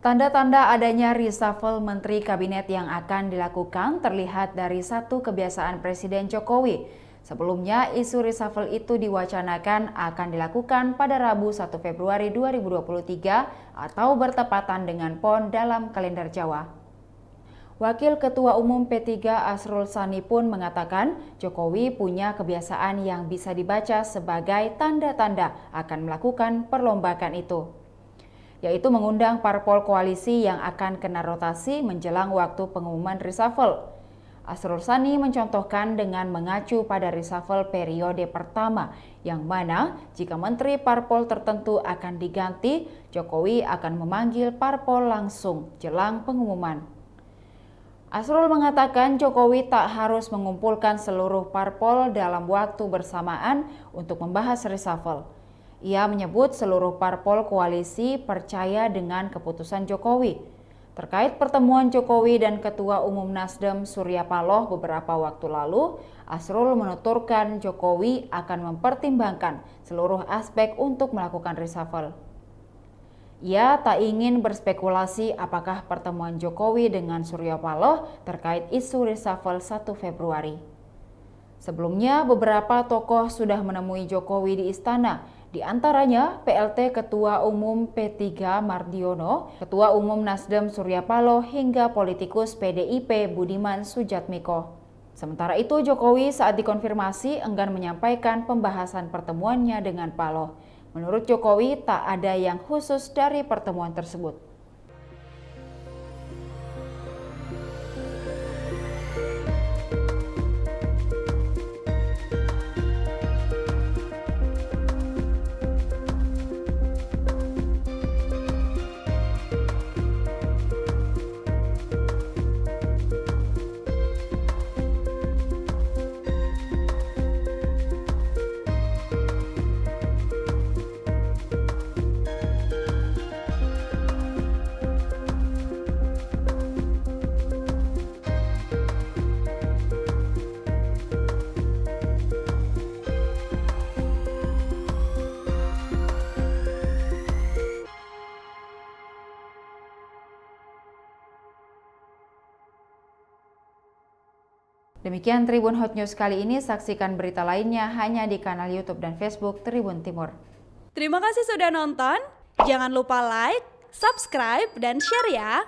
Tanda-tanda adanya reshuffle menteri kabinet yang akan dilakukan terlihat dari satu kebiasaan Presiden Jokowi. Sebelumnya, isu reshuffle itu diwacanakan akan dilakukan pada Rabu 1 Februari 2023 atau bertepatan dengan PON dalam kalender Jawa. Wakil Ketua Umum P3 Asrul Sani pun mengatakan Jokowi punya kebiasaan yang bisa dibaca sebagai tanda-tanda akan melakukan perlombakan itu, yaitu mengundang parpol koalisi yang akan kena rotasi menjelang waktu pengumuman reshuffle. Asrul Sani mencontohkan dengan mengacu pada reshuffle periode pertama, yang mana jika menteri parpol tertentu akan diganti, Jokowi akan memanggil parpol langsung jelang pengumuman. Asrul mengatakan Jokowi tak harus mengumpulkan seluruh parpol dalam waktu bersamaan untuk membahas reshuffle. Ia menyebut seluruh parpol koalisi percaya dengan keputusan Jokowi. Terkait pertemuan Jokowi dan Ketua Umum Nasdem Surya Paloh beberapa waktu lalu, Asrul menuturkan Jokowi akan mempertimbangkan seluruh aspek untuk melakukan reshuffle. Ia tak ingin berspekulasi apakah pertemuan Jokowi dengan Surya Paloh terkait isu reshuffle 1 Februari. Sebelumnya, beberapa tokoh sudah menemui Jokowi di istana, di antaranya PLT Ketua Umum P3 Mardiono, Ketua Umum Nasdem Surya Paloh, hingga politikus PDIP Budiman Sujatmiko. Sementara itu, Jokowi saat dikonfirmasi enggan menyampaikan pembahasan pertemuannya dengan Paloh. Menurut Jokowi, tak ada yang khusus dari pertemuan tersebut. Demikian Tribun Hot News kali ini, saksikan berita lainnya hanya di kanal YouTube dan Facebook Tribun Timur. Terima kasih sudah nonton, jangan lupa like, subscribe, dan share ya!